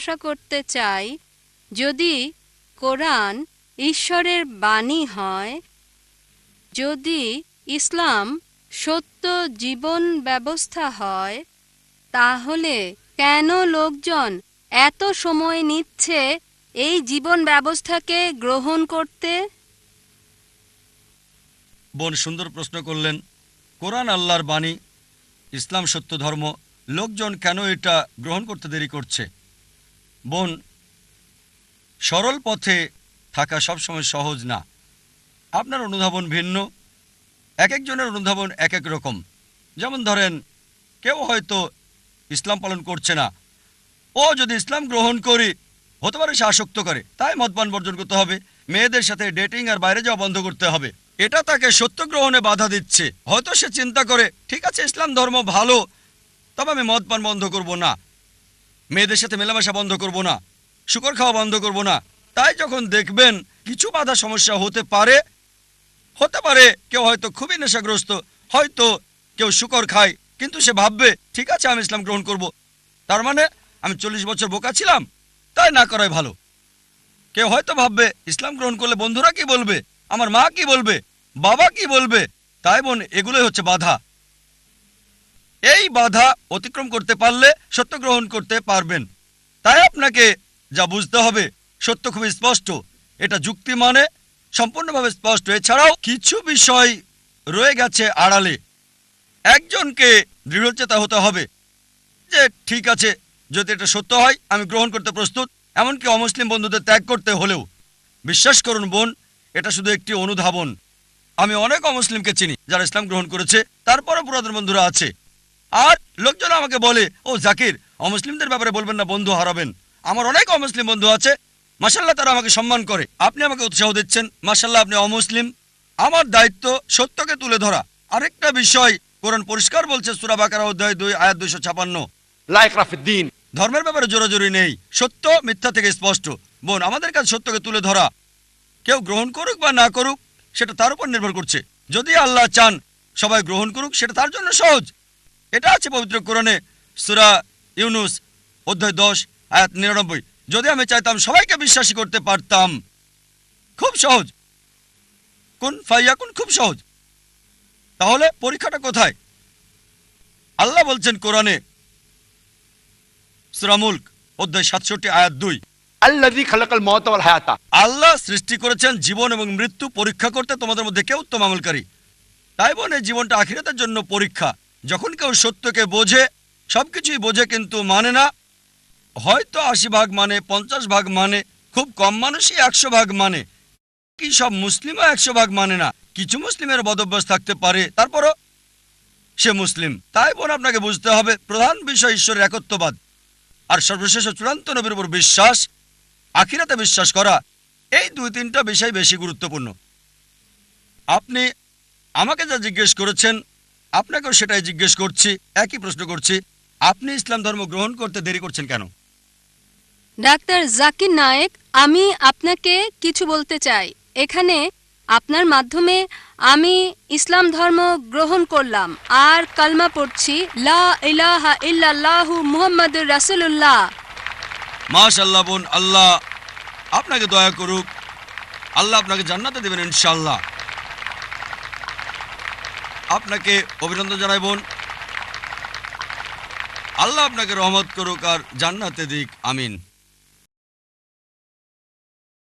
জিজ্ঞাসা করতে চাই, যদি কোরআন ঈশ্বরের বাণী হয়, যদি ইসলাম সত্য জীবন ব্যবস্থা হয়, তাহলে কেন লোকজন এত সময় নিচ্ছে এই জীবন ব্যবস্থাকে গ্রহণ করতে? বোন সুন্দর প্রশ্ন করলেন। কোরআন আল্লাহর বাণী, ইসলাম সত্য ধর্ম, লোকজন কেন এটা গ্রহণ করতে দেরি করছে? বোন, সরল পথে থাকা সবসময় সহজ না। আপনার অনুধাবন ভিন্ন, এক একজনের অনুধাবন এক এক রকম। যেমন ধরেন, কেউ হয়তো ইসলাম পালন করছে না, ও যদি ইসলাম গ্রহণ করি হতে পারে সে আসক্ত করে, তাই মদপান বর্জন করতে হবে, মেয়েদের সাথে ডেটিং আর বাইরে যাওয়া বন্ধ করতে হবে। এটা তাকে সত্য গ্রহণে বাধা দিচ্ছে। হয়তো সে চিন্তা করে, ঠিক আছে ইসলাম ধর্ম ভালো, তবে আমি মদপান বন্ধ করব না, মেয়েদের সাথে মেলামেশা বন্ধ করব না, শুকর খাওয়া বন্ধ করব না। তাই যখন দেখবেন কিছু বাধা সমস্যা হতে পারে কেউ হয়তো খুবই নেশাগ্রস্ত, হয়তো কেউ শুকর খায়, কিন্তু সে ভাববে ঠিক আছে আমি ইসলাম গ্রহণ করব, তার মানে আমি 40 বছর বোকা ছিলাম, তাই না করাই ভালো। কেউ হয়তো ভাববে ইসলাম গ্রহণ করলে বন্ধুরা কি বলবে, আমার মা কি বলবে, বাবা কি বলবে। তাই বোন, এগুলোই হচ্ছে বাধা। এই বাধা অতিক্রম করতে পারলে সত্য গ্রহণ করতে পারবেন। তাই আপনাকে যা বুঝতে হবে, সত্য খুব স্পষ্ট, এটা যুক্তি মানে সম্পূর্ণভাবে স্পষ্ট। এছাড়াও কিছু বিষয় রয়ে গেছে আড়ালে। একজনকে দৃঢ়চেতা হতে হবে যে ঠিক আছে, যদি এটা সত্য হয় আমি গ্রহণ করতে প্রস্তুত, এমনকি অমুসলিম বন্ধুদের ত্যাগ করতে হলেও। বিশ্বাস করুন বোন, এটা শুধু একটি অনুধাবন। আমি অনেক অমুসলিমকে চিনি যারা ইসলাম গ্রহণ করেছে, তারপরও পুরাতন বন্ধুরা আছে। আর লোকজন আমাকে বলে, ও জাকির, অমুসলিমদের ব্যাপারে বলবেন না, বন্ধু হারাবেন। আমার অনেক অমুসলিম বন্ধু আছে, মাশাল্লাহ, তারা আমাকে সম্মান করে। আপনি আমাকে উৎসাহ দিচ্ছেন, মাশাল্লাহ, আপনি অমুসলিম। আমার দায়িত্ব সত্যকে তুলে ধরা। আরেকটা বিষয়, কোরআন পরিষ্কার বলছে, সূরা বাকারা অধ্যায় 2 আয়াত 256, লা ইকরাহা ফিদ্দীন। ধর্মের ব্যাপারে জোরাজুরি নেই, সত্য মিথ্যা থেকে স্পষ্ট। বোন, আমাদের কাজ সত্যকে তুলে ধরা। কেউ গ্রহণ করুক বা না করুক সেটা তার উপর নির্ভর করছে। যদি আল্লাহ চান সবাই গ্রহণ করুক, সেটা তার জন্য সহজ। এটা আছে পবিত্র কোরআনে, সূরা ইউনুস অধ্যায় 10 আয়াত 99। যদি আমি চাইতাম সবাইকে বিশ্বাসী করতে পারতাম, খুব সহজ, কুন ফায়াকুন, খুব সহজ। তাহলে পরীক্ষাটা কোথায়? আল্লাহ বলছেন কোরআনে, সূরা মুলক অধ্যায় 67 আয়াত 2, আল্লাযী খালাকাল মাউতা ওয়াল হায়াতা। আল্লাহ সৃষ্টি করেছেন জীবন এবং মৃত্যু পরীক্ষা করতে তোমাদের মধ্যে কে উত্তম আমলকারী। তাই বোন, এই জীবনটা আখিরাতের জন্য পরীক্ষা। যখন কেউ সত্যকে বোঝে, সবকিছুই বোঝে কিন্তু মানে না, হয়তো 80 ভাগ মানে, 50 ভাগ মানে, খুব কম মানুষই 100 ভাগ মানে, কি সব মুসলিমও 100 ভাগ মানে না। কিছু মুসলিমের বদভ্যাস থাকতে পারে, তারপরও সে মুসলিম। তাই বোন, আপনাকে বুঝতে হবে প্রধান বিষয় ঈশ্বরের একত্ববাদ, আর সর্বশেষ চূড়ান্ত নবীর উপর বিশ্বাস, আখিরাতে বিশ্বাস করা। এই 2-3টা বিষয় বেশি গুরুত্বপূর্ণ। আপনি আমাকে যা জিজ্ঞেস করেছেন, আপনাকেও সেটাই জিজ্ঞেস করছি, একই প্রশ্ন করছি। আপনি ইসলাম ধর্ম গ্রহণ করতে দেরি করছেন কেন? ডাক্তার জাকির নায়েক, আমি আপনাকে কিছু বলতে চাই। এখানে আপনার মাধ্যমে আমি ইসলাম ধর্ম গ্রহণ করলাম আর কালমা পড়ছি, লা ইলাহা ইল্লাল্লাহু মুহাম্মাদুর রাসূলুল্লাহ। মাশাআল্লাহ বোন, আল্লাহ আপনাকে দয়া করুক, আল্লাহ আপনাকে জান্নাতে দেবেন ইনশাআল্লাহ। আপনাকে অভিনন্দন জানাই বোন, আল্লাহ আপনাকে রহমত করুক আর জান্নাতে দিক, আমিন।